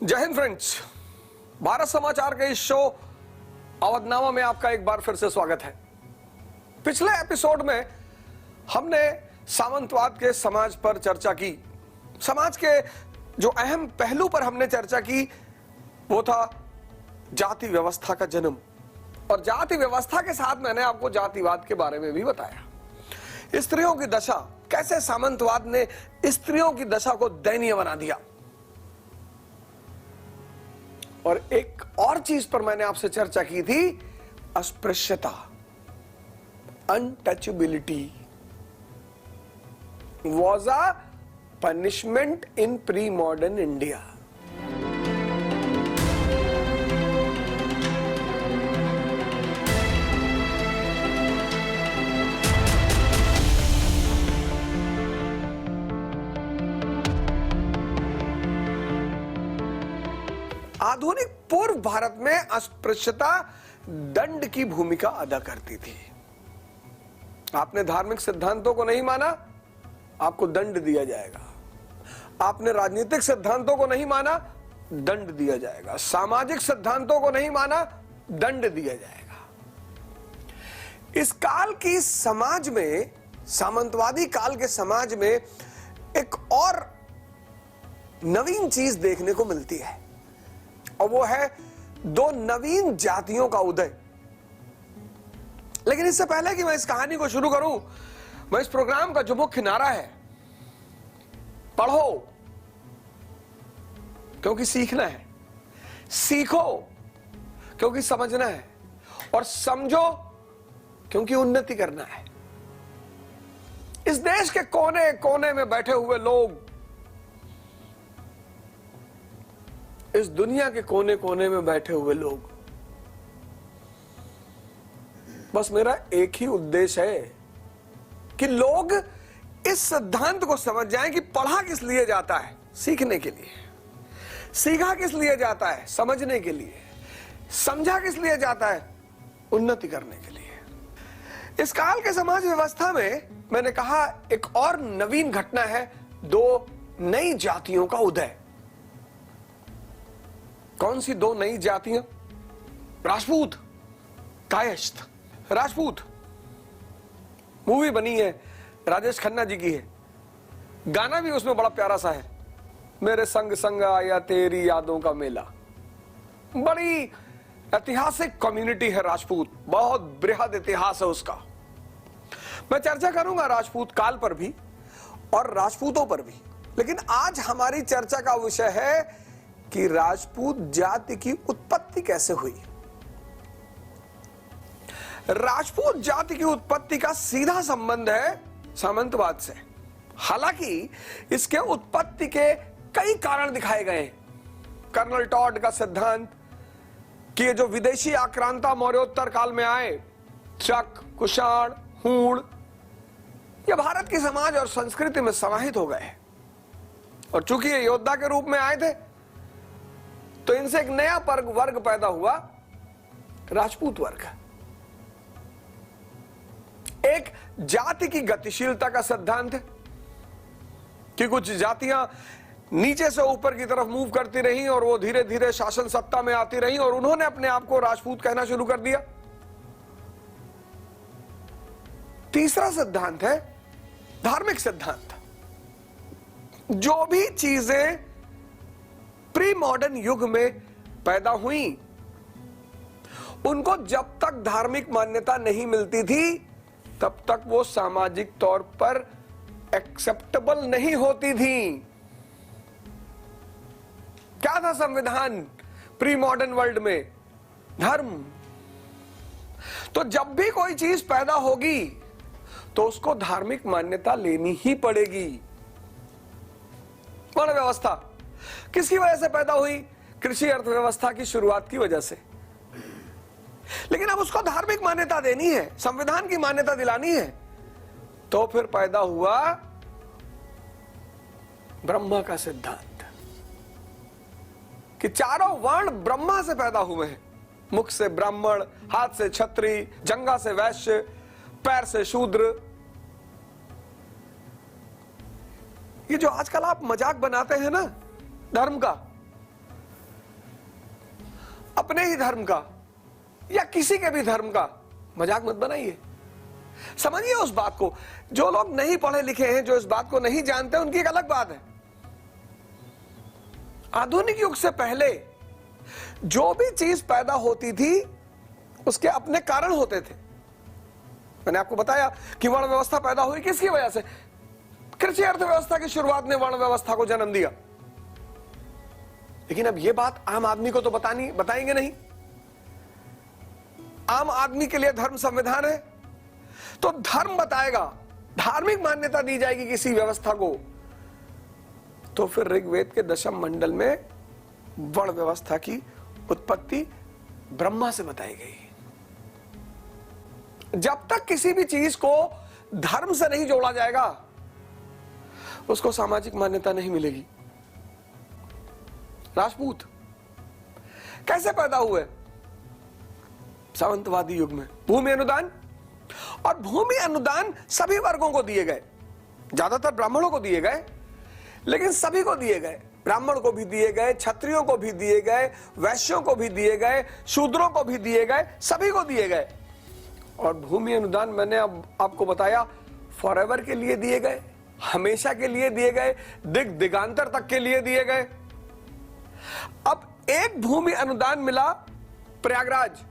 जय हिंद फ्रेंड्स, भारत समाचार के इस शो अवधनामा में आपका एक बार फिर से स्वागत है। पिछले एपिसोड में हमने सामंतवाद के समाज पर चर्चा की। समाज के जो अहम पहलू पर हमने चर्चा की वो था जाति व्यवस्था का जन्म, और जाति व्यवस्था के साथ मैंने आपको जातिवाद के बारे में भी बताया। स्त्रियों की दशा, कैसे सामंतवाद ने स्त्रियों की दशा को दयनीय बना दिया। और एक और चीज पर मैंने आपसे चर्चा की थी, अस्पृश्यता, untouchability was a punishment in pre modern India. आधुनिक पूर्व भारत में अस्पृश्यता दंड की भूमिका अदा करती थी। आपने धार्मिक सिद्धांतों को नहीं माना, आपको दंड दिया जाएगा। आपने राजनीतिक सिद्धांतों को नहीं माना, दंड दिया जाएगा। सामाजिक सिद्धांतों को नहीं माना, दंड दिया जाएगा। इस काल की समाज में, सामंतवादी काल के समाज में एक और नवीन चीज देखने को मिलती है, और वो है दो नवीन जातियों का उदय। लेकिन इससे पहले कि मैं इस कहानी को शुरू करूं, मैं इस प्रोग्राम का जो मुख्य नारा है, पढ़ो क्योंकि सीखना है, सीखो क्योंकि समझना है, और समझो क्योंकि उन्नति करना है। इस देश के कोने कोने में बैठे हुए लोग, इस दुनिया के कोने कोने में बैठे हुए लोग, बस मेरा एक ही उद्देश्य है कि लोग इस सिद्धांत को समझ जाएं कि पढ़ा किस लिए जाता है, सीखने के लिए। सीखा किस लिए जाता है, समझने के लिए। समझा किस लिए जाता है, उन्नति करने के लिए। इस काल के समाज व्यवस्था में मैंने कहा एक और नवीन घटना है, दो नई जातियों का उदय। कौन सी दो नई जातियां? राजपूत, कायस्थ। राजपूत मूवी बनी है, राजेश खन्ना जी की है, गाना भी उसमें बड़ा प्यारा सा है, मेरे संग संग आया तेरी यादों का मेला। बड़ी ऐतिहासिक कम्युनिटी है राजपूत, बहुत बृहद इतिहास है उसका। मैं चर्चा करूंगा राजपूत काल पर भी और राजपूतों पर भी, लेकिन आज हमारी चर्चा का विषय है कि राजपूत जाति की उत्पत्ति कैसे हुई। राजपूत जाति की उत्पत्ति का सीधा संबंध है सामंतवाद से। हालांकि इसके उत्पत्ति के कई कारण दिखाए गए हैं। कर्नल टॉड का सिद्धांत कि ये जो विदेशी आक्रांता मौर्योत्तर काल में आए, चक, कुषाण, हूण, ये भारत की समाज और संस्कृति में समाहित हो गए, और चूंकि ये योद्धा के रूप में आए थे तो इनसे एक नया वर्ग पैदा हुआ, राजपूत वर्ग। एक जाति की गतिशीलता का सिद्धांत है कि कुछ जातियां नीचे से ऊपर की तरफ मूव करती रही और वो धीरे धीरे शासन सत्ता में आती रही और उन्होंने अपने आप को राजपूत कहना शुरू कर दिया। तीसरा सिद्धांत है धार्मिक सिद्धांत। जो भी चीजें प्री मॉडर्न युग में पैदा हुई, उनको जब तक धार्मिक मान्यता नहीं मिलती थी तब तक वो सामाजिक तौर पर एक्सेप्टेबल नहीं होती थी। क्या था संविधान प्री मॉडर्न वर्ल्ड में? धर्म। तो जब भी कोई चीज पैदा होगी तो उसको धार्मिक मान्यता लेनी ही पड़ेगी। वर्ण व्यवस्था किसकी वजह से पैदा हुई? कृषि अर्थव्यवस्था की शुरुआत की वजह से। लेकिन अब उसको धार्मिक मान्यता देनी है, संविधान की मान्यता दिलानी है, तो फिर पैदा हुआ ब्रह्मा का सिद्धांत कि चारों वर्ण ब्रह्मा से पैदा हुए हैं। मुख से ब्राह्मण, हाथ से क्षत्रिय, जंघा से वैश्य, पैर से शूद्र। ये जो आजकल आप मजाक बनाते हैं ना धर्म का, अपने ही धर्म का या किसी के भी धर्म का मजाक मत बनाइए। समझिए उस बात को। जो लोग नहीं पढ़े लिखे हैं, जो इस बात को नहीं जानते, उनकी एक अलग बात है। आधुनिक युग से पहले जो भी चीज पैदा होती थी उसके अपने कारण होते थे। मैंने आपको बताया कि वर्ण व्यवस्था पैदा हुई किसकी वजह से? कृषि अर्थव्यवस्था की शुरुआत ने वर्ण व्यवस्था को जन्म दिया। लेकिन अब यह बात आम आदमी को तो बताएंगे नहीं। आम आदमी के लिए धर्म संविधान है, तो धर्म बताएगा, धार्मिक मान्यता दी जाएगी किसी व्यवस्था को, तो फिर ऋग्वेद के दशम मंडल में वर्ण व्यवस्था की उत्पत्ति ब्रह्मा से बताई गई। जब तक किसी भी चीज को धर्म से नहीं जोड़ा जाएगा उसको सामाजिक मान्यता नहीं मिलेगी। राजपूत कैसे पैदा हुए? सामंतवादी युग में भूमि अनुदान, और भूमि अनुदान सभी वर्गों को दिए गए, ज्यादातर ब्राह्मणों को दिए गए, लेकिन सभी को दिए गए। ब्राह्मण को भी दिए गए, क्षत्रियों को भी दिए गए, वैश्यों को भी दिए गए, शूद्रों को भी दिए गए, सभी को दिए गए। और भूमि अनुदान मैंने अब आपको बताया फॉरएवर के लिए दिए गए, हमेशा के लिए दिए गए, दिगांतर तक के लिए दिए गए। अब एक भूमि अनुदान मिला प्रयागराज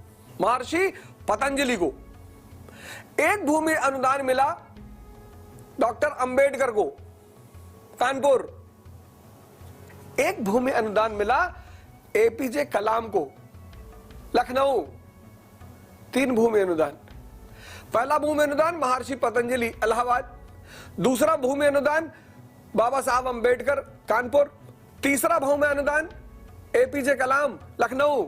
महर्षि पतंजलि को, एक भूमि अनुदान मिला डॉक्टर अंबेडकर को कानपुर, एक भूमि अनुदान मिला एपीजे कलाम को लखनऊ। 3 भूमि अनुदान। पहला भूमि अनुदान महर्षि पतंजलि इलाहाबाद, दूसरा भूमि अनुदान बाबा साहब अंबेडकर कानपुर, तीसरा भूमि अनुदान एपीजे कलाम लखनऊ।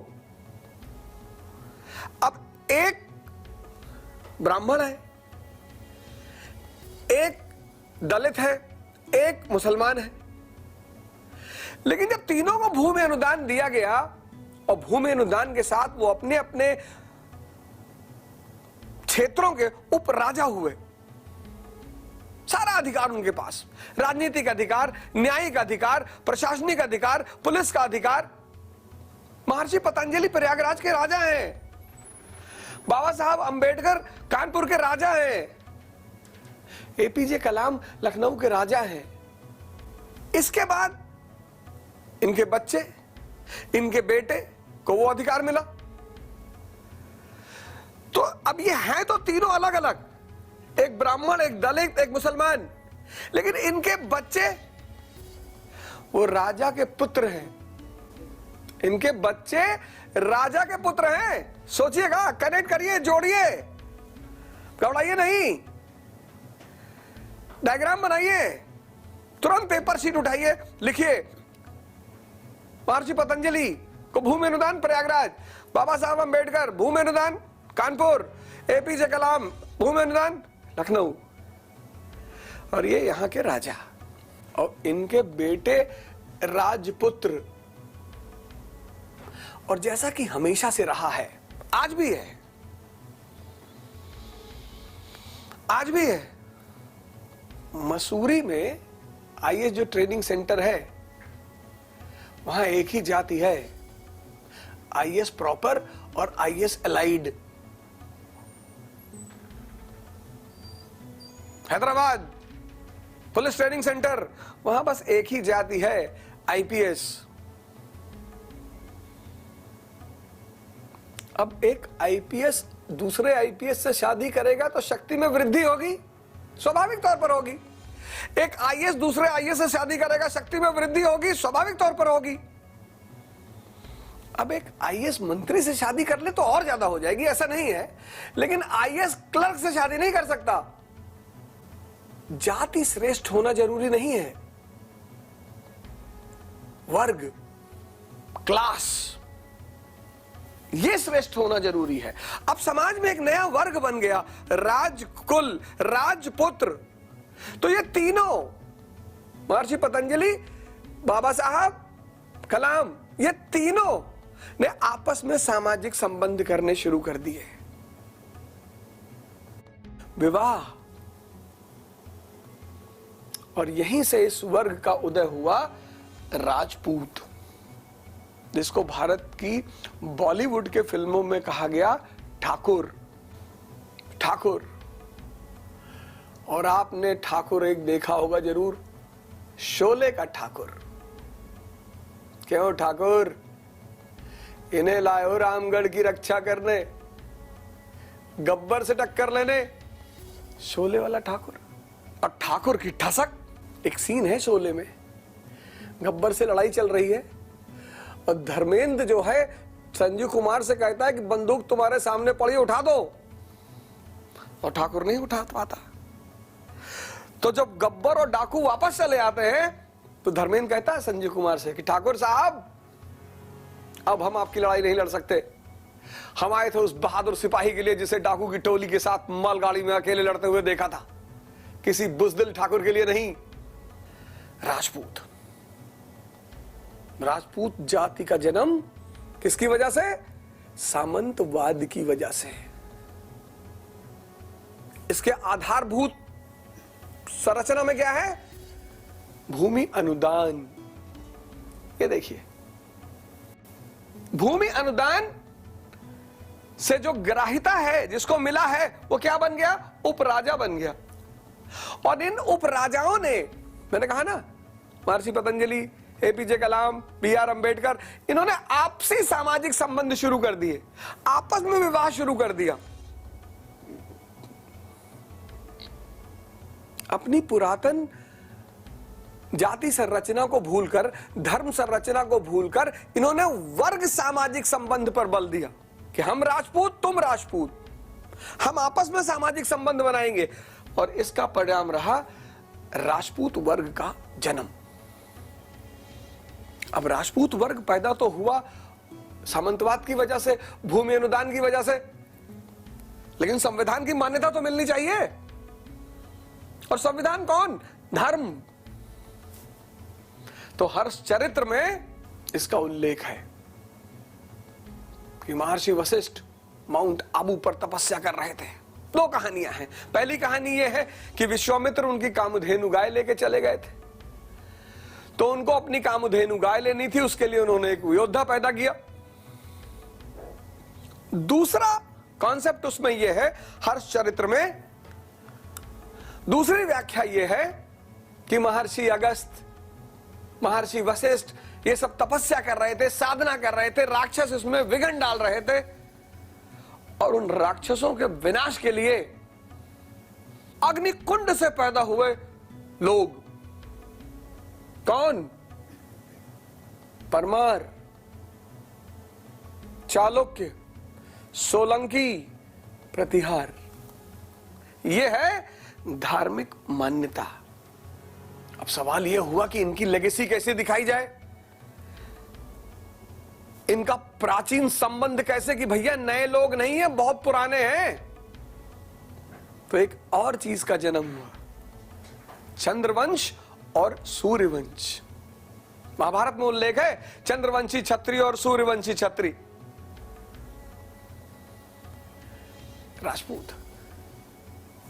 अब एक ब्राह्मण है, एक दलित है, एक मुसलमान है, लेकिन जब तीनों को भूमि अनुदान दिया गया और भूमि अनुदान के साथ वो अपने अपने क्षेत्रों के उपराजा हुए, सारा अधिकार उनके पास, राजनीतिक अधिकार, न्यायिक अधिकार, प्रशासनिक अधिकार, पुलिस का अधिकार। महर्षि पतंजलि प्रयागराज के राजा हैं, बाबा साहब अंबेडकर कानपुर के राजा हैं, एपीजे कलाम लखनऊ के राजा हैं। इसके बाद इनके बच्चे, इनके बेटे को वो अधिकार मिला। तो अब ये हैं तो तीनों अलग अलग, एक ब्राह्मण, एक दलित, एक मुसलमान, लेकिन इनके बच्चे वो राजा के पुत्र हैं। इनके बच्चे राजा के पुत्र हैं। सोचिएगा, कनेक्ट करिए, जोड़िए, घबराइए नहीं, डायग्राम बनाइए, तुरंत पेपर शीट उठाइए, लिखिए महर्षि पतंजलि को भूमि अनुदान प्रयागराज, बाबा साहब अंबेडकर भूमि अनुदान कानपुर, एपीजे कलाम भूमि अनुदान लखनऊ, और ये यहां के राजा और इनके बेटे राजपुत्र। और जैसा कि हमेशा से रहा है, आज भी है, आज भी है, मसूरी में आईएएस जो ट्रेनिंग सेंटर है वहां एक ही जाति है, आईएएस प्रॉपर और IAS allied. Hyderabad police training centre, वहां बस एक ही जाति है, आईपीएस। अब एक आईपीएस दूसरे आईपीएस से शादी करेगा तो शक्ति में वृद्धि होगी, स्वाभाविक तौर पर होगी। एक आईएएस दूसरे आईएएस से शादी करेगा, शक्ति में वृद्धि होगी, स्वाभाविक तौर पर होगी। अब एक आईएएस मंत्री से शादी कर ले तो और ज्यादा हो जाएगी, ऐसा नहीं है, लेकिन आईएएस क्लर्क से शादी नहीं कर सकता। जाति श्रेष्ठ होना जरूरी नहीं है, वर्ग, क्लास, ये श्रेष्ठ होना जरूरी है। अब समाज में एक नया वर्ग बन गया, राजकुल, राजपुत्र। तो ये तीनों, महर्षि पतंजलि, बाबा साहब, कलाम, ये तीनों ने आपस में सामाजिक संबंध करने शुरू कर दिए, विवाह, और यहीं से इस वर्ग का उदय हुआ राजपूत। जिसको भारत की बॉलीवुड के फिल्मों में कहा गया ठाकुर। ठाकुर। और आपने ठाकुर एक देखा होगा जरूर, शोले का ठाकुर। क्यों ठाकुर? इन्हें लाए रामगढ़ की रक्षा करने, गब्बर से टक्कर लेने। शोले वाला ठाकुर। और ठाकुर की ठसक। एक सीन है शोले में, गब्बर से लड़ाई चल रही है और धर्मेंद्र जो है संजीव कुमार से कहता है कि बंदूक तुम्हारे सामने पड़ी, उठा दो। और ठाकुर नहीं उठा पाता। तो जब गब्बर और डाकू वापस चले आते हैं तो धर्मेंद्र कहता है संजीव कुमार से कि ठाकुर साहब, अब हम आपकी लड़ाई नहीं लड़ सकते। हम आए थे उस बहादुर सिपाही के लिए जिसे डाकू की टोली के साथ मालगाड़ी में अकेले लड़ते हुए देखा था, किसी बुजदिल ठाकुर के लिए नहीं। राजपूत। राजपूत जाति का जन्म किसकी वजह से? सामंतवाद की वजह से। इसके आधारभूत संरचना में क्या है? भूमि अनुदान। ये देखिए, भूमि अनुदान से जो ग्राह्यता है, जिसको मिला है, वो क्या बन गया? उपराजा बन गया। और इन उपराजाओं ने, मैंने कहा ना, महर्षि पतंजलि, एपीजे कलाम, बी.आर. अंबेडकर, इन्होंने आपसी सामाजिक संबंध शुरू कर दिए, आपस में विवाह शुरू कर दिया। अपनी पुरातन जाति संरचना को भूलकर, धर्म संरचना को भूलकर, इन्होंने वर्ग सामाजिक संबंध पर बल दिया कि हम राजपूत, तुम राजपूत, हम आपस में सामाजिक संबंध बनाएंगे। और इसका परिणाम रहा राजपूत वर्ग का जन्म। अब राजपूत वर्ग पैदा तो हुआ सामंतवाद की वजह से, भूमि अनुदान की वजह से, लेकिन संविधान की मान्यता तो मिलनी चाहिए। और संविधान कौन? धर्म। तो हर्षचरित्र में इसका उल्लेख है कि महर्षि वशिष्ठ माउंट आबू पर तपस्या कर रहे थे। दो कहानियां हैं। पहली कहानी यह है कि विश्वामित्र उनकी कामधेनु गाय लेके चले गए थे, तो उनको अपनी कामधेनु गाय लेनी थी, उसके लिए उन्होंने एक योद्धा पैदा किया। दूसरा कॉन्सेप्ट उसमें यह है, हर्षचरित्र में दूसरी व्याख्या यह है कि महर्षि अगस्त्य, महर्षि वशिष्ठ ये सब तपस्या कर रहे थे, साधना कर रहे थे, राक्षस इसमें विघ्न डाल रहे थे, और उन राक्षसों के विनाश के लिए अग्निकुंड से पैदा हुए लोग। कौन? परमार, चालुक्य, सोलंकी, प्रतिहार। यह है धार्मिक मान्यता। अब सवाल यह हुआ कि इनकी लेगेसी कैसे दिखाई जाए, इनका प्राचीन संबंध कैसे, कि भैया नए लोग नहीं है, बहुत पुराने हैं। तो एक और चीज का जन्म हुआ, चंद्रवंश और सूर्यवंश। महाभारत में उल्लेख है, चंद्रवंशी क्षत्रिय और सूर्यवंशी क्षत्रिय। राजपूत,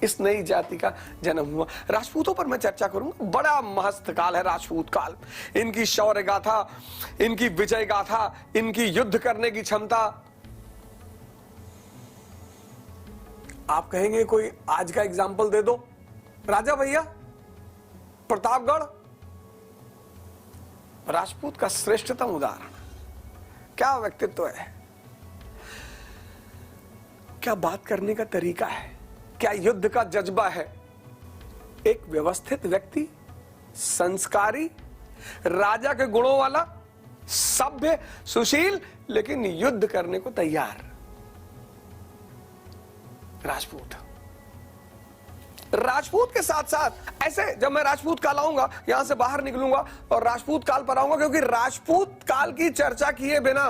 इस नई जाति का जन्म हुआ। राजपूतों पर मैं चर्चा करूंगा, बड़ा महत्व काल है राजपूत काल। इनकी शौर्य गाथा, इनकी विजय गाथा, इनकी युद्ध करने की क्षमता। आप कहेंगे कोई आज का एग्जाम्पल दे दो। राजा भैया प्रतापगढ़ राजपूत का श्रेष्ठतम उदाहरण। क्या व्यक्तित्व है, क्या बात करने का तरीका है, क्या युद्ध का जज्बा है। एक व्यवस्थित व्यक्ति, संस्कारी, राजा के गुणों वाला, सभ्य, सुशील, लेकिन युद्ध करने को तैयार। राजपूत। राजपूत के साथ साथ ऐसे, जब मैं राजपूत काल आऊंगा, यहां से बाहर निकलूंगा और राजपूत काल पर आऊंगा, क्योंकि राजपूत काल की चर्चा किए बिना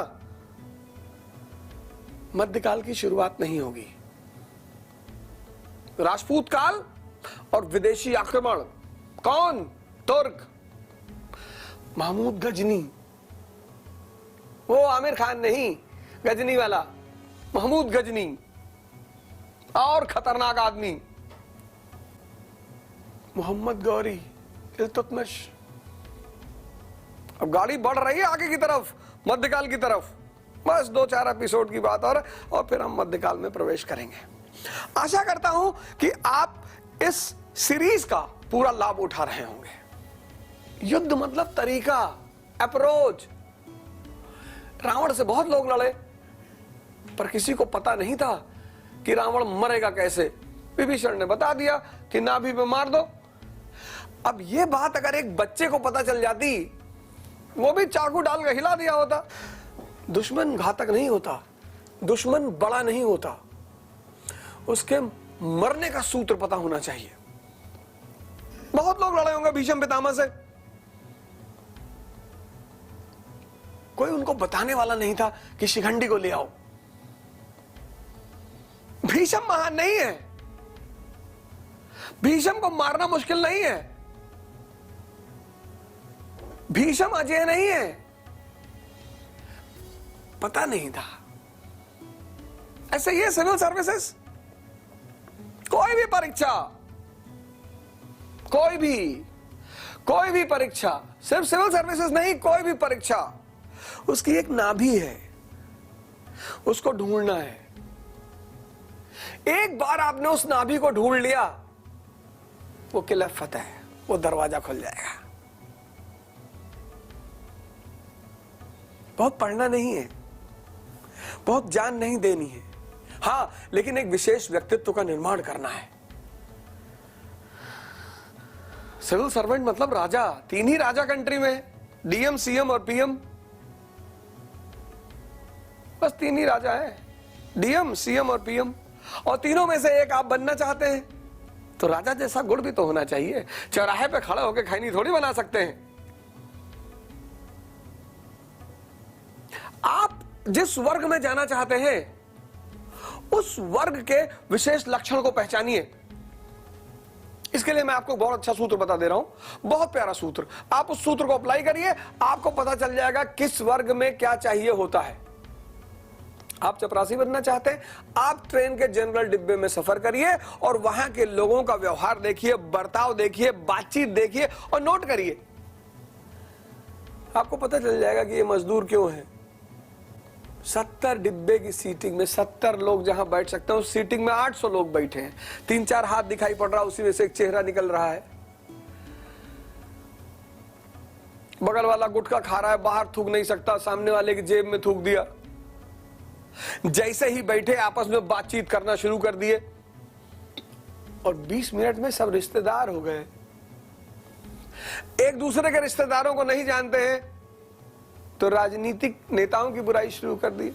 मध्यकाल की शुरुआत नहीं होगी। राजपूत काल और विदेशी आक्रमण। कौन? तुर्क, महमूद गजनी। वो आमिर खान नहीं, गजनी वाला महमूद गजनी, और खतरनाक आदमी मोहम्मद गौरी, इल्तुतमिश। अब गाड़ी बढ़ रही है आगे की तरफ, मध्यकाल की तरफ। बस 2-4 एपिसोड की बात और फिर हम मध्यकाल में प्रवेश करेंगे। आशा करता हूं कि आप इस सीरीज का पूरा लाभ उठा रहे होंगे। युद्ध मतलब तरीका, अप्रोच। रावण से बहुत लोग लड़े, पर किसी को पता नहीं था कि रावण मरेगा कैसे। विभीषण ने बता दिया कि नाभि पे मार दो। अब यह बात अगर एक बच्चे को पता चल जाती, वो भी चाकू डाल के हिला दिया होता। दुश्मन घातक नहीं होता, दुश्मन बड़ा नहीं होता, उसके मरने का सूत्र पता होना चाहिए। बहुत लोग लड़े होंगे भीष्म पितामह से, कोई उनको बताने वाला नहीं था कि शिखंडी को ले आओ। भीष्म महान नहीं है, भीष्म को मारना मुश्किल नहीं है, भीष्म अजय नहीं है, पता नहीं था। ऐसे ये सिविल सर्विसेज, कोई भी परीक्षा, कोई भी परीक्षा, सिर्फ सिविल सर्विसेज नहीं, कोई भी परीक्षा, उसकी एक नाभि है, उसको ढूंढना है। एक बार आपने उस नाभि को ढूंढ लिया, वो किला फतेह है, वो दरवाजा खुल जाएगा। बहुत पढ़ना नहीं है, बहुत जान नहीं देनी है, हां, लेकिन एक विशेष व्यक्तित्व का निर्माण करना है। सिविल सर्वेंट मतलब राजा। 3 ही राजा कंट्री में, डीएम, सीएम और पीएम। बस 3 ही राजा है, डीएम, सीएम और पीएम। और तीनों में से एक आप बनना चाहते हैं तो राजा जैसा गुण भी तो होना चाहिए। चौराहे पे खड़े होकर खैनी थोड़ी बना सकते हैं। आप जिस वर्ग में जाना चाहते हैं, उस वर्ग के विशेष लक्षण को पहचानिए। इसके लिए मैं आपको बहुत अच्छा सूत्र बता दे रहा हूं, बहुत प्यारा सूत्र। आप उस सूत्र को अप्लाई करिए, आपको पता चल जाएगा किस वर्ग में क्या चाहिए होता है। आप चपरासी बनना चाहते हैं, आप ट्रेन के जनरल डिब्बे में सफर करिए और वहां के लोगों का व्यवहार देखिए, बर्ताव देखिए, बातचीत देखिए और नोट करिए। आपको पता चल जाएगा कि ये मजदूर क्यों है। 70 डिब्बे की सीटिंग में 70 लोग जहां बैठ सकते हैं, उस सीटिंग में 800 लोग बैठे हैं। 3-4 हाथ दिखाई पड़ रहा, उसी में से एक चेहरा निकल रहा है। बगल वाला गुटखा खा रहा है, बाहर थूक नहीं सकता, सामने वाले की जेब में थूक दिया। जैसे ही बैठे आपस में बातचीत करना शुरू कर दिए और 20 मिनट में सब रिश्तेदार हो गए। एक दूसरे के रिश्तेदारों को नहीं जानते हैं तो राजनीतिक नेताओं की बुराई शुरू कर दी।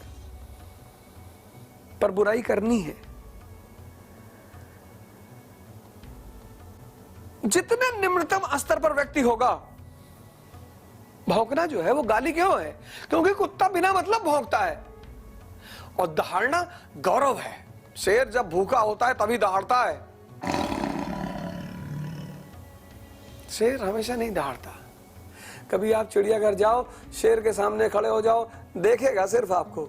पर बुराई करनी है। जितने निम्नतम स्तर पर व्यक्ति होगा, भौंकना जो है वो गाली क्यों है? क्योंकि कुत्ता बिना मतलब भौंकता है। और दहाड़ना गौरव है। शेर जब भूखा होता है तभी दहाड़ता है, शेर हमेशा नहीं दहाड़ता। कभी आप चिड़ियाघर जाओ, शेर के सामने खड़े हो जाओ, देखेगा सिर्फ आपको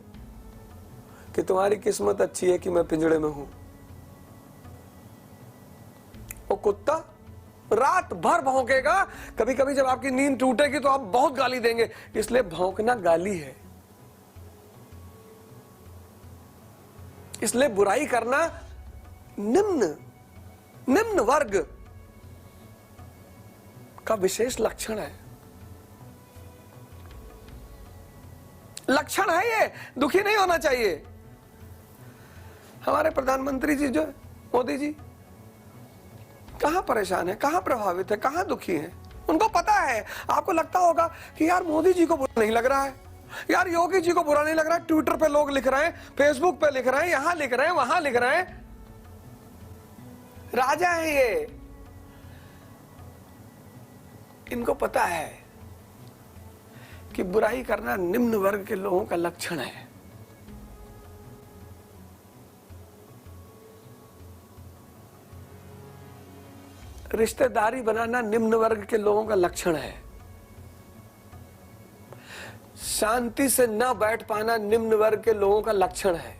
कि तुम्हारी किस्मत अच्छी है कि मैं पिंजड़े में हूं। वो कुत्ता रात भर भौंकेगा। कभी कभी जब आपकी नींद टूटेगी तो आप बहुत गाली देंगे। इसलिए भौंकना गाली है। इसलिए बुराई करना निम्न वर्ग का विशेष लक्षण है। लक्षण है ये, दुखी नहीं होना चाहिए। हमारे प्रधानमंत्री जी जो मोदी जी कहां परेशान है, कहां प्रभावित है, कहां दुखी है, उनको पता है। आपको लगता होगा कि यार मोदी जी को बुरा नहीं लग रहा है, यार योगी जी को बुरा नहीं लग रहा है। ट्विटर पे लोग लिख रहे हैं, फेसबुक पे लिख रहे हैं, यहां लिख रहे हैं, वहां लिख रहे हैं। राजा है ये, इनको पता है कि बुराई करना निम्न वर्ग के लोगों का लक्षण है। रिश्तेदारी बनाना निम्न वर्ग के लोगों का लक्षण है। शांति से न बैठ पाना निम्न वर्ग के लोगों का लक्षण है।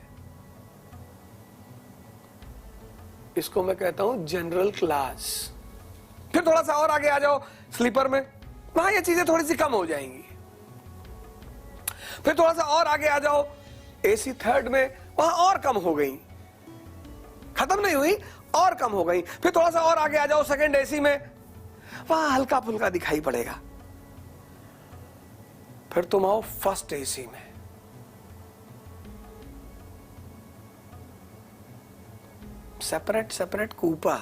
इसको मैं कहता हूं जनरल क्लास। फिर थोड़ा सा और आगे आ जाओ स्लीपर में, वहां ये चीजें थोड़ी सी कम हो जाएंगी। फिर थोड़ा सा और आगे आ जाओ एसी थर्ड में, वहां और कम हो गई, खत्म नहीं हुई, और कम हो गई। फिर थोड़ा सा और आगे आ जाओ सेकंड एसी में, वहां हल्का फुल्का दिखाई पड़ेगा। फिर तुम आओ फर्स्ट एसी में, सेपरेट सेपरेट कूपा,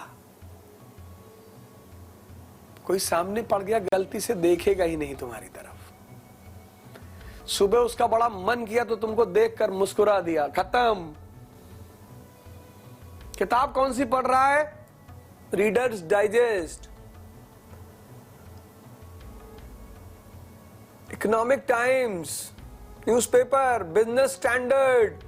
कोई सामने पड़ गया गलती से देखेगा ही नहीं तुम्हारी तरफ। सुबह उसका बड़ा मन किया तो तुमको देखकर मुस्कुरा दिया, खत्म। किताब कौन सी पढ़ रहा है? Readers digest, economic times, newspaper, business standard.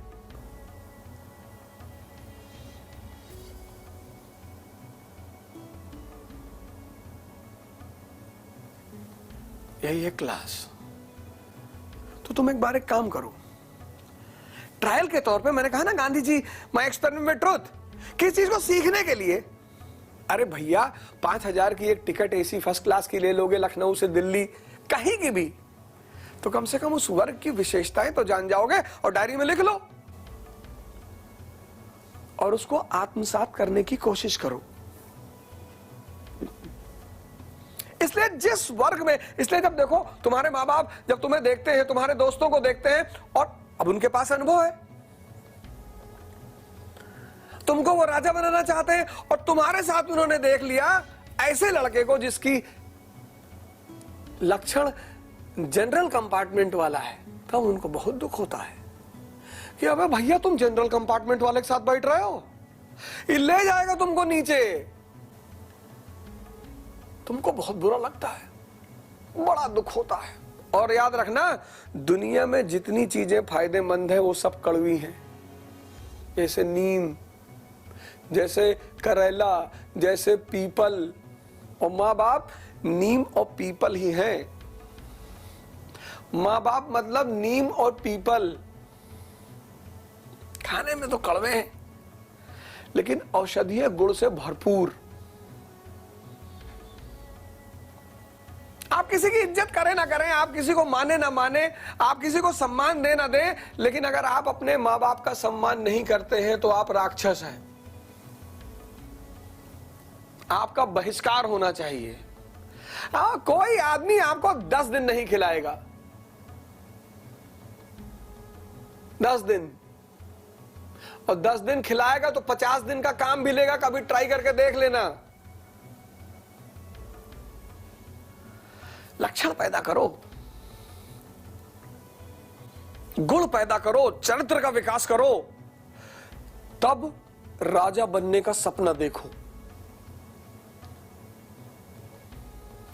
यही है क्लास। तो तुम एक बार एक काम करो, ट्रायल के तौर पे, मैंने कहा ना Gandhi ji my experiment with truth, किस चीज को सीखने के लिए। अरे भैया 5,000 की एक टिकट एसी फर्स्ट क्लास की ले लोगे लखनऊ से दिल्ली, कहीं की भी, तो कम से कम उस वर्ग की विशेषताएं तो जान जाओगे और डायरी में लिख लो और उसको आत्मसात करने की कोशिश करो। इसलिए जिस वर्ग में, इसलिए जब देखो तुम्हारे माँ बाप जब तुम्हें देखते हैं, तुम्हारे दोस्तों को देखते हैं, और अब उनके पास अनुभव है, तुमको वो राजा बनाना चाहते हैं, और तुम्हारे साथ उन्होंने देख लिया ऐसे लड़के को जिसकी लक्षण जनरल कंपार्टमेंट वाला है, तब उनको बहुत दुख होता है कि अबे भैया तुम जनरल कंपार्टमेंट वाले के साथ बैठ रहे हो, ये ले जाएगा तुमको नीचे। तुमको बहुत बुरा लगता है, बड़ा दुख होता है। और याद रखना, दुनिया में जितनी चीजें फायदेमंद है वो सब कड़वी हैं, जैसे नीम, जैसे करेला, जैसे पीपल, और माँ बाप नीम और पीपल ही हैं। माँ बाप मतलब नीम और पीपल। खाने में तो कड़वे हैं लेकिन औषधीय गुण से भरपूर। आप किसी की इज्जत करें ना करें, आप किसी को माने ना माने, आप किसी को सम्मान दे ना दे, लेकिन अगर आप अपने माँ बाप का सम्मान नहीं करते हैं तो आप राक्षस हैं। आपका बहिष्कार होना चाहिए। कोई आदमी आपको 10 दिन नहीं खिलाएगा, 10 दिन, और 10 दिन खिलाएगा तो 50 दिन का काम भी लेगा। कभी ट्राई करके देख लेना। लक्षण पैदा करो, गुण पैदा करो, चरित्र का विकास करो, तब राजा बनने का सपना देखो।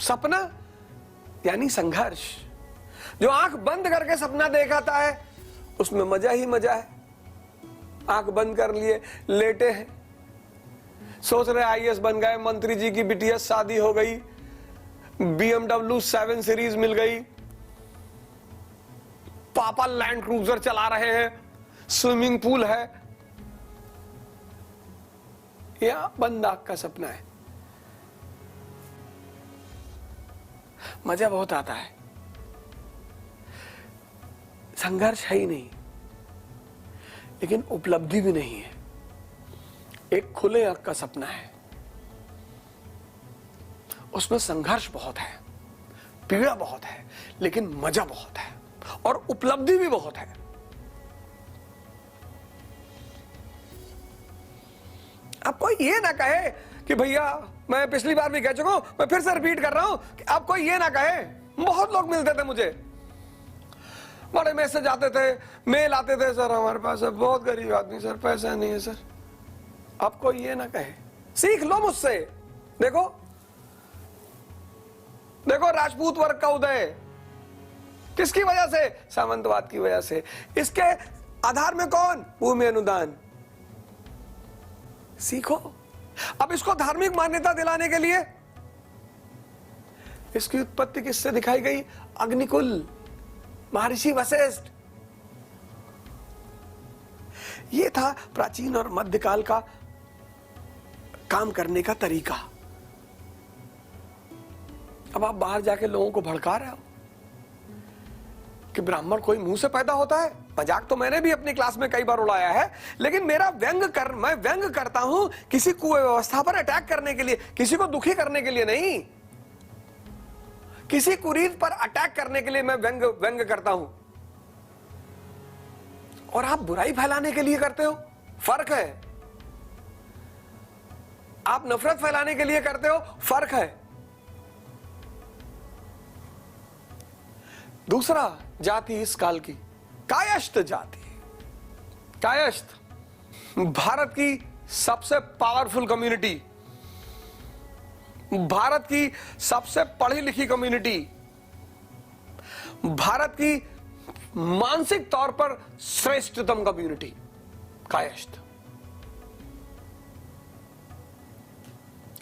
सपना यानी संघर्ष। जो आंख बंद करके सपना देखाता है उसमें मजा ही मजा है। आंख बंद कर लिए, लेटे हैं, सोच रहे आईएएस बन गए, मंत्री जी की बिटिया शादी हो गई, BMW 7 सीरीज मिल गई, पापा लैंड क्रूजर चला रहे हैं, स्विमिंग पूल है, यह बंद आंख का सपना है। मजा बहुत आता है, संघर्ष है ही नहीं, लेकिन उपलब्धि भी नहीं है। एक खुले आंख का सपना है, उसमें संघर्ष बहुत है, पीड़ा बहुत है, लेकिन मजा बहुत है और उपलब्धि भी बहुत है। अब कोई ये ना कहे कि भैया, मैं पिछली बार भी कह चुका हूं, मैं फिर से रिपीट कर रहा हूं कि अब कोई ये ना कहे। बहुत लोग मिलते थे मुझे, बड़े मैसेज आते थे, मेल आते थे, सर हमारे पास है, बहुत गरीब आदमी सर, पैसा नहीं है सर। अब कोई ये ना कहे, सीख लो मुझसे। देखो देखो राजपूत वर्ग का उदय किसकी वजह से? सामंतवाद की वजह से। इसके आधार में कौन? भूमि अनुदान। सीखो। अब इसको धार्मिक मान्यता दिलाने के लिए इसकी उत्पत्ति किससे दिखाई गई? अग्निकुल, महर्षि वशिष्ठ। यह था प्राचीन और मध्यकाल का काम करने का तरीका। अब आप बाहर जाके लोगों को भड़का रहे हो, कि ब्राह्मण कोई मुंह से पैदा होता है। मजाक तो मैंने भी अपनी क्लास में कई बार उड़ाया है, लेकिन मैं व्यंग करता हूं किसी कुव्यवस्था पर अटैक करने के लिए, किसी को दुखी करने के लिए नहीं, किसी कुरीत पर अटैक करने के लिए मैं व्यंग करता हूं। और आप बुराई फैलाने के लिए करते हो, फर्क है। आप नफरत फैलाने के लिए करते हो, फर्क है। दूसरा जाति इस काल की कायस्थ जाति। कायस्थ भारत की सबसे पावरफुल कम्युनिटी, भारत की सबसे पढ़ी लिखी कम्युनिटी, भारत की मानसिक तौर पर श्रेष्ठतम कम्युनिटी कायस्थ।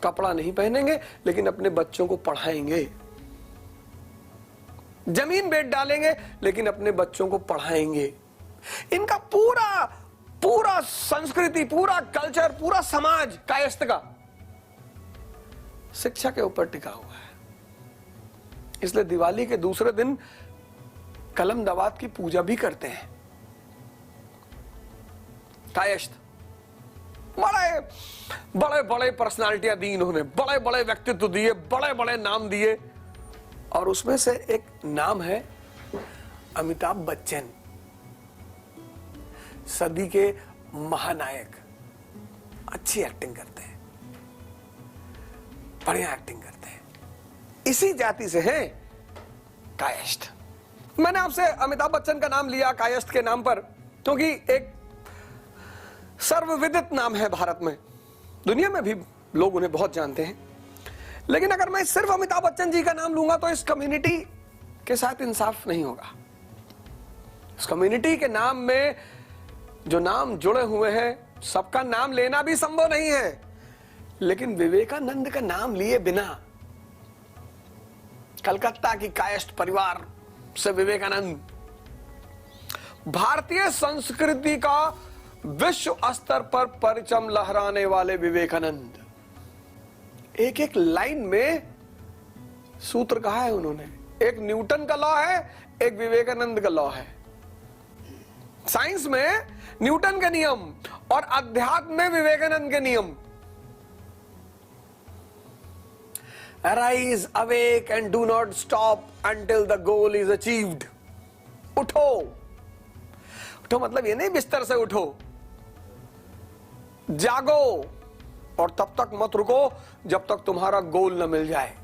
कपड़ा नहीं पहनेंगे लेकिन अपने बच्चों को पढ़ाएंगे, जमीन बेच डालेंगे लेकिन अपने बच्चों को पढ़ाएंगे। इनका पूरा संस्कृति, पूरा कल्चर, पूरा समाज कायस्थ का शिक्षा के ऊपर टिका हुआ है। इसलिए दिवाली के दूसरे दिन कलम दवात की पूजा भी करते हैं कायस्थ। बड़े बड़े पर्सनालिटियां दी इन्होंने, बड़े बड़े व्यक्तित्व दिए, बड़े बड़े नाम दिए, और उसमें से एक नाम है अमिताभ बच्चन, सदी के महानायक। अच्छी एक्टिंग करते हैं, बढ़िया एक्टिंग करते हैं, इसी जाति से हैं कायस्थ। मैंने आपसे अमिताभ बच्चन का नाम लिया कायस्थ के नाम पर क्योंकि एक सर्वविदित नाम है भारत में, दुनिया में भी लोग उन्हें बहुत जानते हैं। लेकिन अगर मैं सिर्फ अमिताभ बच्चन जी का नाम लूंगा तो इस कम्युनिटी के साथ इंसाफ नहीं होगा। इस कम्युनिटी के नाम में जो नाम जुड़े हुए हैं, सबका नाम लेना भी संभव नहीं है, लेकिन विवेकानंद का नाम लिए बिना, कलकत्ता की कायस्थ परिवार से विवेकानंद, भारतीय संस्कृति का विश्व स्तर पर परचम लहराने वाले विवेकानंद, एक एक लाइन में सूत्र कहा है उन्होंने। एक न्यूटन का लॉ है, एक विवेकानंद का लॉ है। साइंस में न्यूटन के नियम और अध्यात्म में विवेकानंद के नियम। Arise, awake and do not stop until the goal is achieved. उठो, उठो मतलब ये नहीं बिस्तर से उठो, जागो और तब तक मत रुको जब तक तुम्हारा गोल न मिल जाए।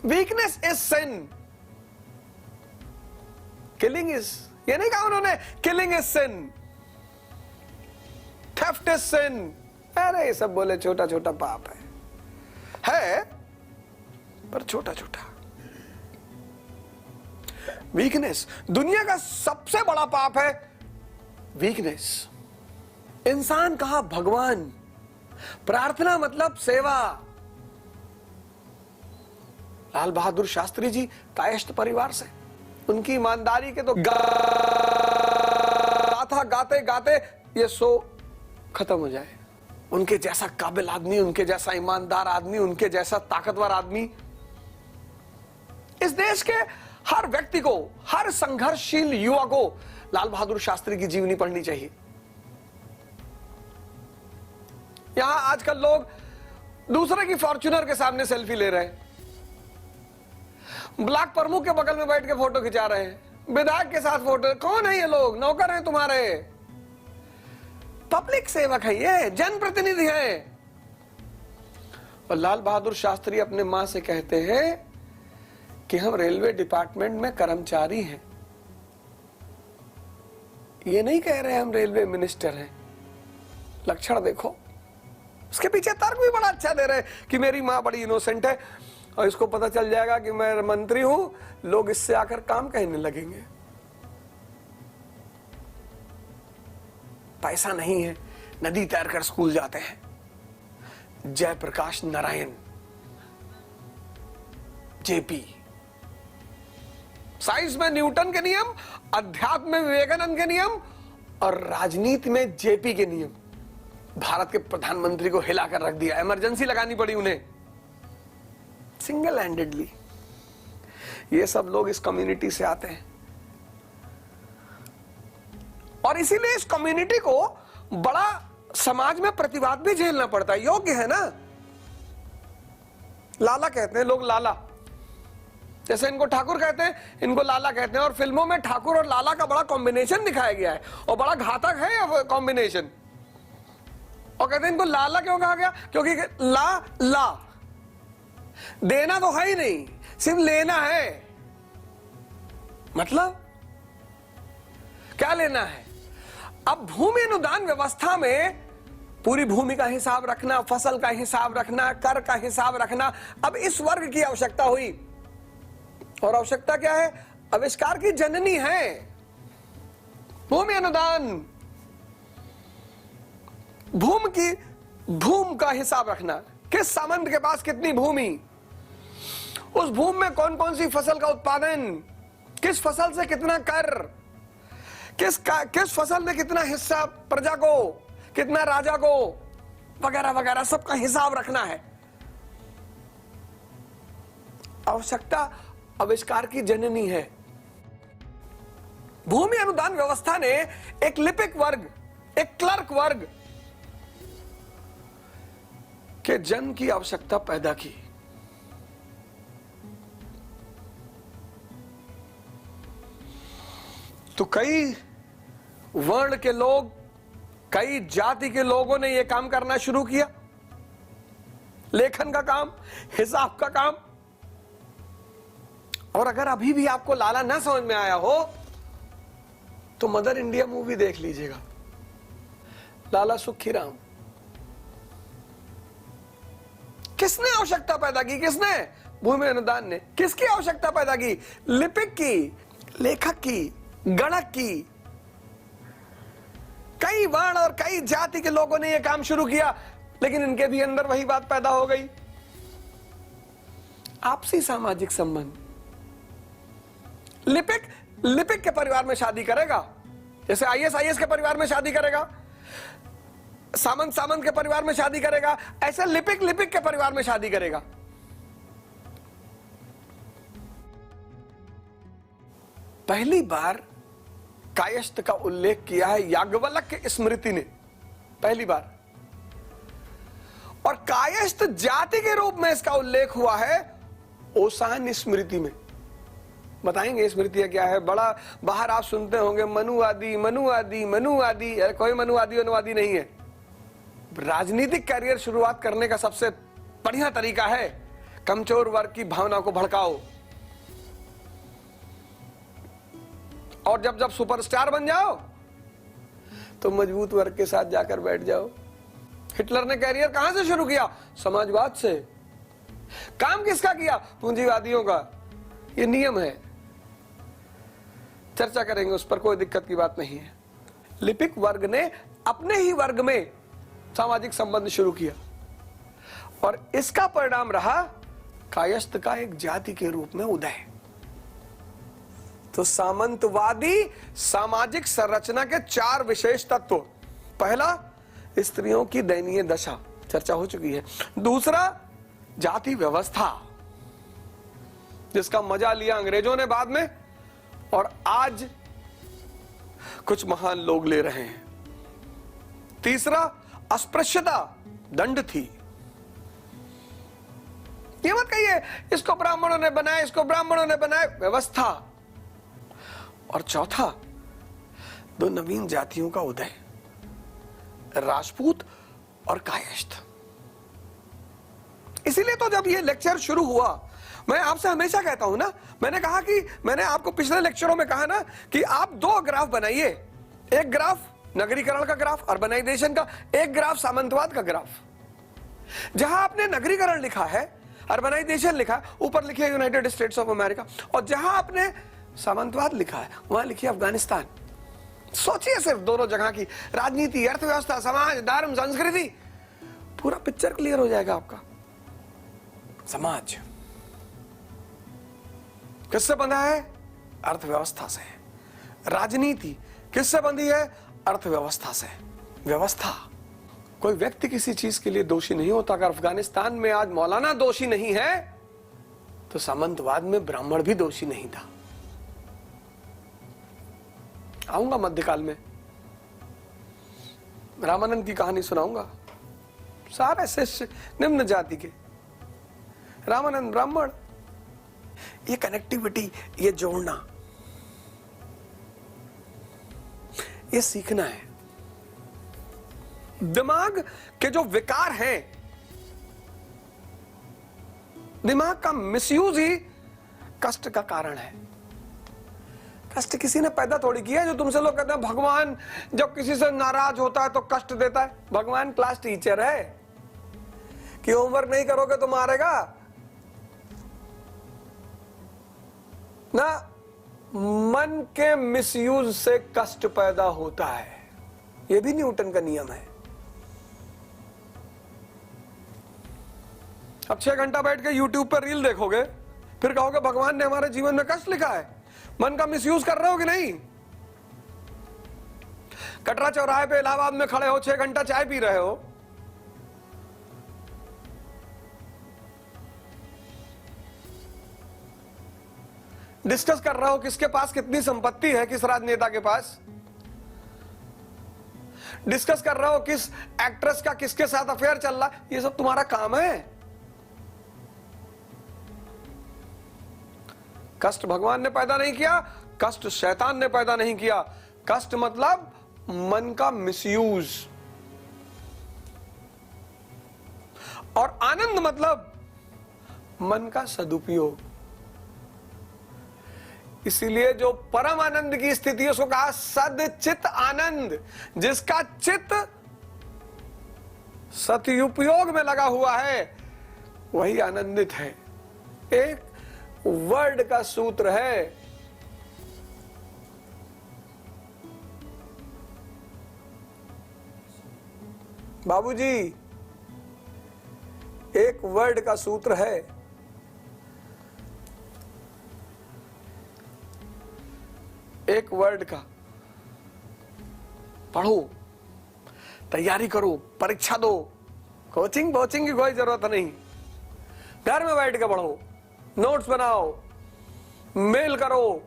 Weakness is sin, killing is, ये नहीं कहा उन्होंने killing is sin, theft is sin. अरे ये सब बोले छोटा छोटा पाप है पर छोटा छोटा। वीकनेस दुनिया का सबसे बड़ा पाप है, वीकनेस। इंसान कहा भगवान, प्रार्थना मतलब सेवा। लाल बहादुर शास्त्री जी कायस्थ परिवार से, उनकी ईमानदारी के तो गाथा गाते गाते ये शो खत्म हो जाए। उनके जैसा काबिल आदमी, उनके जैसा ईमानदार आदमी, उनके जैसा ताकतवर आदमी, इस देश के हर व्यक्ति को, हर संघर्षशील युवा को लाल बहादुर शास्त्री की जीवनी पढ़नी चाहिए। यहां आजकल लोग दूसरे की फॉर्च्यूनर के सामने सेल्फी ले रहे हैं, ब्लॉक प्रमुख के बगल में बैठ के फोटो खिंचा रहे हैं, विधायक के साथ फोटो। कौन है ये लोग? नौकर हैं तुम्हारे, पब्लिक सेवक है, ये जनप्रतिनिधि है। और लाल बहादुर शास्त्री अपने मां से कहते हैं कि हम रेलवे डिपार्टमेंट में कर्मचारी हैं, ये नहीं कह रहे हम रेलवे मिनिस्टर हैं। लक्षण देखो, उसके पीछे तर्क भी बड़ा अच्छा दे रहे हैं कि मेरी मां बड़ी इनोसेंट है और इसको पता चल जाएगा कि मैं मंत्री हूं, लोग इससे आकर काम कहने लगेंगे। पैसा नहीं है, नदी तैरकर स्कूल जाते हैं। जयप्रकाश नारायण, जेपी। साइंस में न्यूटन के नियम, अध्यात्म में विवेकानंद के नियम और राजनीति में जेपी के नियम। भारत के प्रधानमंत्री को हिलाकर रख दिया, इमरजेंसी लगानी पड़ी उन्हें सिंगल हैंडेडली। ये सब लोग इस कम्युनिटी से आते हैं और इसीलिए इस कम्युनिटी को बड़ा समाज में प्रतिवाद भी झेलना पड़ता है। योग्य है ना, लाला कहते हैं लोग, लाला, जैसे इनको ठाकुर कहते हैं, इनको लाला कहते हैं। और फिल्मों में ठाकुर और लाला का बड़ा कॉम्बिनेशन दिखाया गया है और बड़ा घातक है ये कॉम्बिनेशन। और कहते हैं इनको लाला क्यों कहा गया? क्योंकि ला देना तो है ही नहीं, सिर्फ लेना है। मतलब क्या लेना है? अब भूमि अनुदान व्यवस्था में पूरी भूमि का हिसाब रखना, फसल का हिसाब रखना, कर का हिसाब रखना, अब इस वर्ग की आवश्यकता हुई। और आवश्यकता क्या है? आविष्कार की जननी है भूमि अनुदान। भूमि का हिसाब रखना, किस सामंत के पास कितनी भूमि, उस भूमि में कौन कौन सी फसल का उत्पादन, किस फसल से कितना कर, किस फसल में कितना हिस्सा प्रजा को, कितना राजा को, वगैरह वगैरह सबका हिसाब रखना है। आवश्यकता आविष्कार की जननी है। भूमि अनुदान व्यवस्था ने एक लिपिक वर्ग, एक क्लर्क वर्ग के जन्म की आवश्यकता पैदा की। तो कई वर्ण के लोग, कई जाति के लोगों ने यह काम करना शुरू किया, लेखन का काम, हिसाब का काम। और अगर अभी भी आपको लाला ना समझ में आया हो तो मदर इंडिया मूवी देख लीजिएगा, लाला सुखीराम। किसने आवश्यकता पैदा की? किसने? भूमि अनुदान ने। किसकी आवश्यकता पैदा की? लिपिक की, लेखक की, गणक की। कई वर्ण और कई जाति के लोगों ने यह काम शुरू किया, लेकिन इनके भी अंदर वही बात पैदा हो गई, आपसी सामाजिक संबंध। लिपिक के परिवार में शादी करेगा, जैसे आईएएस के परिवार में शादी करेगा, सामंत के परिवार में शादी करेगा, ऐसे लिपिक के परिवार में शादी करेगा। पहली बार कायस्थ का उल्लेख किया है याज्ञवल्क्य स्मृति ने, पहली बार। और कायस्थ जाति के रूप में इसका उल्लेख हुआ है ओसान स्मृति में। बताएंगे स्मृतियां क्या है? बड़ा बाहर आप सुनते होंगे मनुवादी मनुवादी मनुवादी। कोई मनुवादी अनुवादी नहीं है। राजनीतिक करियर शुरुआत करने का सबसे बढ़िया तरीका है कमजोर वर्ग की भावना को भड़काओ, और जब जब सुपरस्टार बन जाओ तो मजबूत वर्ग के साथ जाकर बैठ जाओ। हिटलर ने कैरियर कहां से शुरू किया? समाजवाद से। काम किसका किया? पूंजीवादियों का। ये नियम है, चर्चा करेंगे उस पर, कोई दिक्कत की बात नहीं है। लिपिक वर्ग ने अपने ही वर्ग में सामाजिक संबंध शुरू किया और इसका परिणाम रहा कायस्थ का एक जाति के रूप में उदय। तो सामंतवादी सामाजिक संरचना के 4 विशेष तत्व। पहला, स्त्रियों की दयनीय दशा, चर्चा हो चुकी है। दूसरा, जाति व्यवस्था, जिसका मजा लिया अंग्रेजों ने बाद में और आज कुछ महान लोग ले रहे हैं। तीसरा, अस्पृश्यता, दंड थी। ये मत कहिए इसको ब्राह्मणों ने बनाया, इसको ब्राह्मणों ने बनाया, व्यवस्था। और चौथा, 2 नवीन जातियों का उदय, राजपूत और कायस्थ। इसीलिए तो जब ये लेक्चर शुरू हुआ, मैं आपसे हमेशा कहता हूं ना, मैंने कहा कि मैंने आपको पिछले लेक्चरों में कहा ना कि आप 2 ग्राफ बनाइए, एक ग्राफ नगरीकरण का ग्राफ, अर्बनाइजेशन का, एक ग्राफ सामंतवाद का ग्राफ। जहां आपने नगरीकरण लिखा है, अर्बनाइजेशन लिखा है, ऊपर लिखिए यूनाइटेड स्टेट्स ऑफ अमेरिका, और जहां आपने सामंतवाद लिखा है वहां लिखिए अफगानिस्तान। सोचिए सिर्फ दोनों जगह की राजनीति, अर्थव्यवस्था, समाज, धर्म, संस्कृति, पूरा पिक्चर क्लियर हो जाएगा आपका। समाज किससे बंधा है? अर्थव्यवस्था से। राजनीति किससे बंधी है? अर्थव्यवस्था से। व्यवस्था, कोई व्यक्ति किसी चीज के लिए दोषी नहीं होता। अगर अफगानिस्तान में आज मौलाना दोषी नहीं है तो सामंतवाद में ब्राह्मण भी दोषी नहीं था। आऊंगा मध्यकाल में, रामानंद की कहानी सुनाऊंगा। सारे शिष्य निम्न जाति के, रामानंद ब्राह्मण। ये कनेक्टिविटी, ये जोड़ना, ये सीखना है। दिमाग के जो विकार हैं, दिमाग का मिसयूज ही कष्ट का कारण है। कष्ट किसी ने पैदा थोड़ी किया है। जो तुमसे लोग कहते हैं भगवान जब किसी से नाराज होता है तो कष्ट देता है। भगवान क्लास टीचर है कि होमवर्क नहीं करोगे तो मारेगा ना। मन के मिसयूज से कष्ट पैदा होता है। यह भी न्यूटन का नियम है। अब 6 घंटा बैठ के YouTube पर रील देखोगे, फिर कहोगे भगवान ने हमारे जीवन में कष्ट लिखा है। मन का मिसयूज कर रहे हो कि नहीं? कटरा चौराहे पे इलाहाबाद में खड़े हो, 6 घंटा चाय पी रहे हो, डिस्कस कर रहे हो किसके पास कितनी संपत्ति है, किस राजनेता के पास, डिस्कस कर रहे हो किस एक्ट्रेस का किसके साथ अफेयर चल रहा है। ये सब तुम्हारा काम है। कष्ट भगवान ने पैदा नहीं किया, कष्ट शैतान ने पैदा नहीं किया। कष्ट मतलब मन का मिसयूज, और आनंद मतलब मन का सदुपयोग। इसीलिए जो परम आनंद की स्थिति है उसको कहा सदचित आनंद। जिसका चित्त सदुपयोग में लगा हुआ है वही आनंदित है। एक वर्ड का सूत्र है, बाबूजी, एक वर्ड का सूत्र है। एक वर्ड का पढ़ो, तैयारी करो, परीक्षा दो। कोचिंग की कोई जरूरत नहीं। घर में बैठ के पढ़ो, नोट्स बनाओ, मेल करो,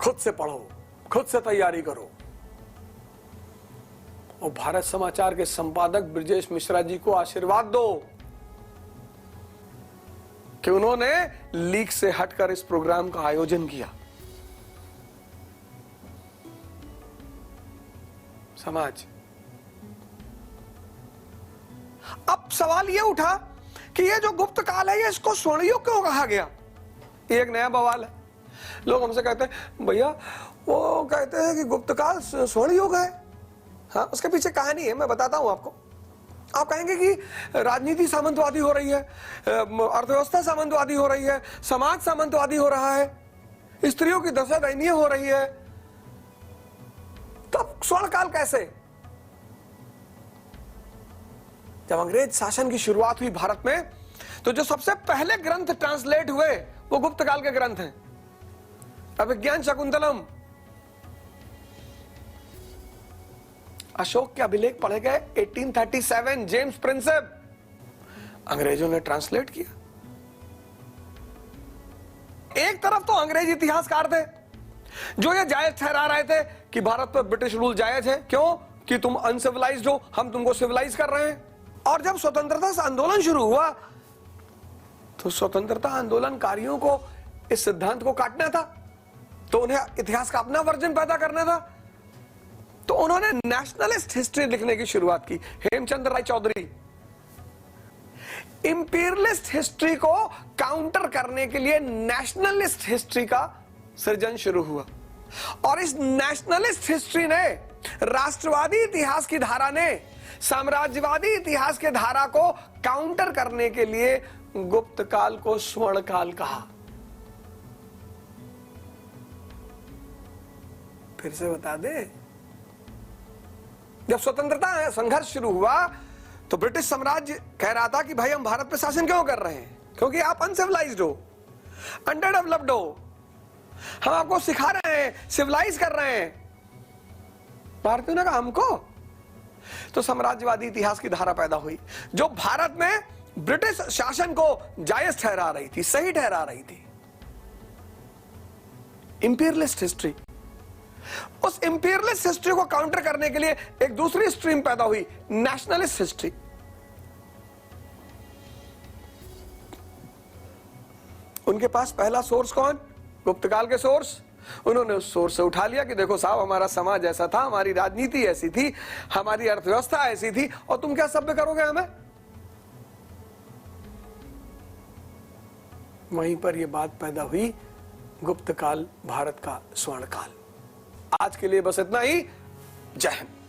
खुद से पढ़ो, खुद से तैयारी करो। और भारत समाचार के संपादक ब्रजेश मिश्रा जी को आशीर्वाद दो कि उन्होंने लीक से हटकर इस प्रोग्राम का आयोजन किया। समाज, अब सवाल यह उठा कि ये जो गुप्त काल है, ये इसको स्वर्ण युग क्यों कहा गया? ये एक नया बवाल है। लोग हमसे कहते हैं भैया, वो कहते हैं कि गुप्त काल स्वर्ण युग है। हाँ, उसके पीछे कहानी है, मैं बताता हूं आपको। आप कहेंगे कि राजनीति सामंतवादी हो रही है, अर्थव्यवस्था सामंतवादी हो रही है, समाज सामंतवादी हो रहा है, स्त्रियों की दशा दयनीय हो रही है, तब स्वर्ण काल कैसे? जब अंग्रेज शासन की शुरुआत हुई भारत में, तो जो सबसे पहले ग्रंथ ट्रांसलेट हुए वो गुप्त काल के ग्रंथ हैं। अभिज्ञान शकुंतलम, अशोक के अभिलेख पढ़े गए 1837, जेम्स प्रिंसेप, अंग्रेजों ने ट्रांसलेट किया। एक तरफ तो अंग्रेज इतिहासकार थे जो ये जायज ठहरा रहे थे कि भारत पर ब्रिटिश रूल जायज है। क्यों? कि तुम अनसिविलाइज्ड हो, हम तुमको सिविलाइज कर रहे हैं। और जब स्वतंत्रता से आंदोलन शुरू हुआ तो स्वतंत्रता आंदोलनकारियों को इस सिद्धांत को काटना था, तो उन्हें इतिहास का अपना वर्जन पैदा करना था। तो उन्होंने नेशनलिस्ट हिस्ट्री लिखने की शुरुआत की। हेमचंद्र राय चौधरी। इंपीरियलिस्ट हिस्ट्री को काउंटर करने के लिए नेशनलिस्ट हिस्ट्री का सृजन शुरू हुआ। और इस नेशनलिस्ट हिस्ट्री ने, राष्ट्रवादी इतिहास की धारा ने, साम्राज्यवादी इतिहास के धारा को काउंटर करने के लिए गुप्त काल को स्वर्ण काल कहा। फिर से बता दे, जब स्वतंत्रता संघर्ष शुरू हुआ तो ब्रिटिश साम्राज्य कह रहा था कि भाई हम भारत पे शासन क्यों कर रहे हैं? क्योंकि आप अनसिविलाइज्ड हो, अंडरडेवलप्ड हो, हम आपको सिखा रहे हैं, सिविलाइज कर रहे हैं। भारतीयों ने कहा हमको? तो साम्राज्यवादी इतिहास की धारा पैदा हुई, जो भारत में ब्रिटिश शासन को जायज ठहरा रही थी, सही ठहरा रही थी। Imperialist history. उस इंपीरियलिस्ट हिस्ट्री को काउंटर करने के लिए एक दूसरी स्ट्रीम पैदा हुई, नेशनलिस्ट हिस्ट्री। उनके पास पहला सोर्स कौन? गुप्तकाल के सोर्स। उन्होंने उस सोर्स से उठा लिया कि देखो साहब, हमारा समाज ऐसा था, हमारी राजनीति ऐसी थी, हमारी अर्थव्यवस्था ऐसी थी, और तुम क्या सभ्य करोगे हमें? वहीं पर यह बात पैदा हुई, गुप्तकाल भारत का स्वर्णकाल। आज के लिए बस इतना ही। जय हिंद।